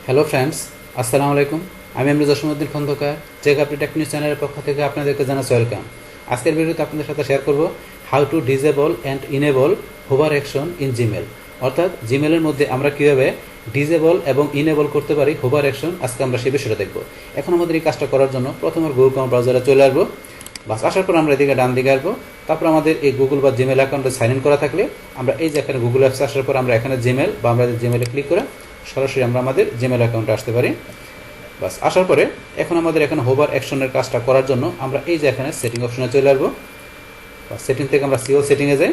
Hello friends, আসসালামু আলাইকুম। আমি এমনি Jasimuddin Khandakar, check update tech news চ্যানেলের পক্ষ থেকে আপনাদেরকে জানাচ্ছি ওয়েলকাম। আজকের ভিডিওতে আপনাদের সাথে শেয়ার করব how to disable and enable hover action in Gmail. অর্থাৎ জিমেলের মধ্যে আমরা কীভাবে ডিজেবল এবং ইনেবল করতে পারি হোভার অ্যাকশন, আজকে আমরা সেই বিষয়টা দেখব। এখন আমাদের এই কাজটা করার জন্য প্রথমে গুগল ক্রোম ব্রাউজারে চলে আসবো। বাস আসার পর আমরা এদিকে ডান দিকে আসবো। তারপর আমাদের এই গুগল বা জিমেল অ্যাকাউন্টে সাইন ইন করা থাকলে আমরা এই যে এখানে গুগল অ্যাপসে আসার পর আমরা এখানে জিমেল বা আমরা জিমেলে ক্লিক করে সরাসরি আমরা আমাদের জিমেল অ্যাকাউন্টে আসতে পারি। বাস আসার পরে এখন আমাদের এখানে হোভার অ্যাকশনের কাজটা করার জন্য আমরা এই যে এখানে সেটিং অপশনে চলে আসবো। বাস সেটিং থেকে আমরা সিও সেটিংয়ে যাই।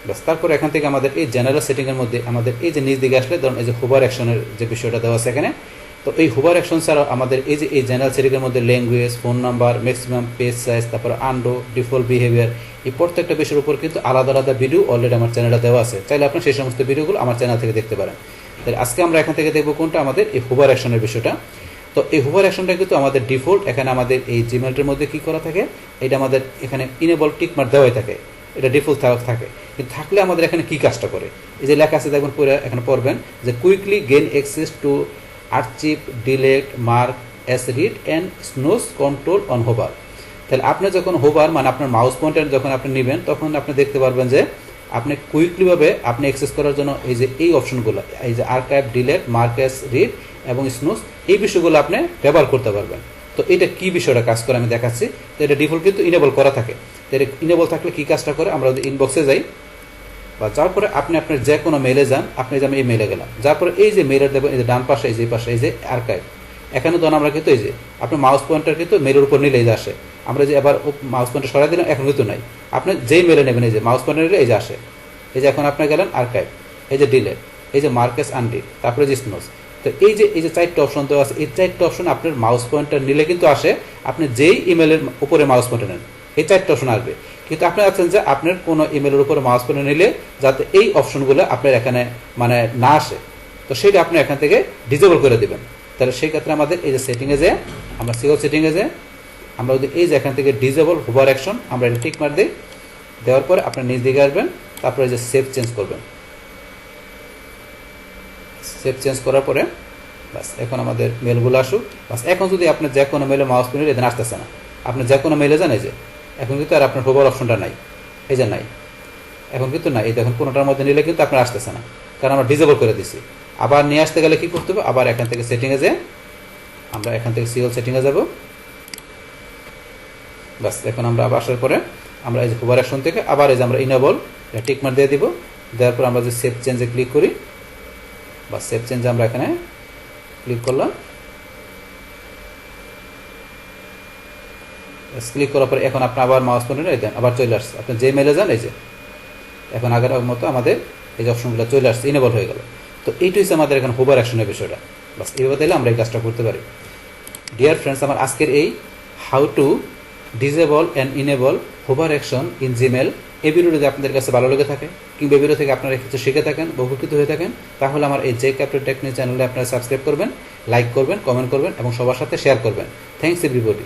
বাস তারপর এখান থেকে আমাদের এই জেনারেল সেটিংয়ের মধ্যে আমাদের এই যে নিচ দিকে আসলে ধরুন এই যে হোভার অ্যাকশনের যে বিষয়টা দেওয়া আছে এখানে, তো এই হোভার অ্যাকশন ছাড়াও আমাদের এই যে এই জেনারেল সেটিংয়ের মধ্যে language, phone number, maximum page size, তারপর আন্ডো, ডিফল্ট বিহেভিয়ার, এই প্রত্যেকটা বিষয়ের উপর কিন্তু আলাদা আলাদা ভিডিও অলরেডি আমার চ্যানেলে দেওয়া আছে। চাইলে আপনি সেই সমস্ত ভিডিওগুলো আমার চ্যানেল থেকে দেখতে পারেন। তাহলে আজকে আমরা এখান থেকে দেখবো কোনটা আমাদের এই হোভার অ্যাকশনের বিষয়টা। তো এই হোভার অ্যাকশনটা কিন্তু আমাদের ডিফল্ট এখানে আমাদের এই জিমেলটার মধ্যে কি করা থাকে, এটা আমাদের এখানে ইনেবল টিকমার্ক দেওয়াই থাকে, এটা ডিফল্ট থাকে। কিন্তু থাকলে আমাদের এখানে কি কাজটা করে, এই যে লেখা আছে দেখবেন পরে এখানে পড়বেন যে quickly gain access to archive, delete, mark as read and snooze control on hover. তাহলে আপনি যখন হোভার মানে আপনার মাউস পয়েন্টার যখন আপনি নেবেন তখন আপনি দেখতে পারবেন যে আপনি কুইকলিভাবে আপনি অ্যাক্সেস করার জন্য এই যে এই অপশনগুলো, এই যে archive, delete, mark as read এবং স্নোজ, এই বিষয়গুলো আপনি ব্যবহার করতে পারবেন। তো এটা কি বিষয়টা কাজ করে আমি দেখাচ্ছি। তো এটা ডিফল্ট কিন্তু ইনেবল করা থাকে। তো এটা ইনেবল থাকলে কি কাজটা করে, আমরা যদি ইনবক্সে যাই বা যার পরে আপনি আপনার যে কোনো মেলে যান, আপনি যে আমি এই মেলে গেলাম, যার পরে এই যে মেলের দেখবেন এই যে ডান পাশে এই যে পাশে এই যে আর্কাইভ, এখানে ধরুন আমরা কিন্তু এই যে আপনার মাউস পয়েন্টার কিন্তু মেলের উপর নিলে এই যে আসে, আমরা যে এবার মাউস পয়েন্টার সরাই দিলাম এখন কিন্তু নাই, আপনি যেই মেলে নেবেন এই যে মাউস পয়েন্টার নিলে এই যে আসে, এই যে এখন আপনি গেলেন আর্কাইভ, এই যে ডিলেট, এই যে মার্কেস আনডি, তারপরে যে স্নোজ। তো এই যে চারটা অপশন দেওয়া আছে, এই চারটা অপশন আপনার মাউস পয়েন্টার নিলে কিন্তু আসে, আপনি যেই ইমেলের উপরে মাউস পয়েন্টার নেন এই চারটা অপশন আসবে। কিন্তু আপনি আছেন যে আপনার কোনো ইমেলের উপরে মাউস পয়েন্টার নিলে যাতে এই অপশনগুলো আপনার এখানে মানে না আসে, তো সেটা আপনি এখান থেকে ডিসেবল করে দেবেন। তাহলে সেই ক্ষেত্রে আমাদের এই যে সেটিংয়ে যে আমরা সিও সেটিংয়ে যে আমরা যদি এই যে এখান থেকে ডিসেবল হোভার অ্যাকশন আমরা এটা টিক মার দিই, দেওয়ার পরে আপনার নিজ দিকে আসবেন, তারপরে এই যে সেভ চেঞ্জ করবেন। সেভ চেঞ্জ করার পরে বাস এখন আমাদের মেলগুলো আসুক। বাস এখন যদি আপনি যে কোনো মেলে মাউস পয়েন্টার এখানে আসতেছে না, আপনি যে কোনো মেলে যান এই যে এখন কিন্তু আর আপনার হোভার অপশনটা নাই, এই যে নাই, এখন কিন্তু নাই, এই দেখুন কোনোটার মধ্যে নিলে কিন্তু আপনার আসতেছে না, কারণ আমরা ডিসেবল করে দিছি। আবার নিয়ে আসতে গেলে কি করতে হবে, আবার এখান থেকে সেটিংয়ে যে আমরা এখান থেকে সিওল সেটিংয়ে যাব। বাস এখন আমরা আবার আসার পরে আমরা এই যে হোভার অ্যাকশন থেকে আবার এই যে আমরা ইনেবল টিকমার দিয়ে দিব, দেওয়ার পর আমরা যে সেভ চেঞ্জে ক্লিক করি, বা সেভ চেঞ্জে আমরা এখানে ক্লিক করলাম। ক্লিক করার পরে এখন আপনি আবার মাউস পয়েন্টার দেন, আবার চলে আসছে, আপনি যে মেলে যান এই যে এখন আগের মতো আমাদের এই যে অপশনগুলো চলে আসছে, ইনেবল হয়ে গেল। তো এইটাই হচ্ছে আমাদের এখন হোভার অ্যাকশনের বিষয়টা। বাস এইভাবে দিলে আমরা এই কাজটা করতে পারি। ডিয়ার ফ্রেন্ডস, আমার আজকের এই how to disable and enable hover action in Gmail এই ভিডিওটা যদি আপনাদের কাছে ভালো লেগে থাকে কিংবা এই ভিডিও থেকে আপনারা কিছু শিখে থাকেন বা উপকৃত হয়ে থাকেন, তাহলে আমার এই চেক আপডেট টেক নিউজ চ্যানেলে আপনারা সাবস্ক্রাইব করবেন, লাইক করবেন, কমেন্ট করবেন এবং সবার সাথে শেয়ার করবেন। Thanks everybody.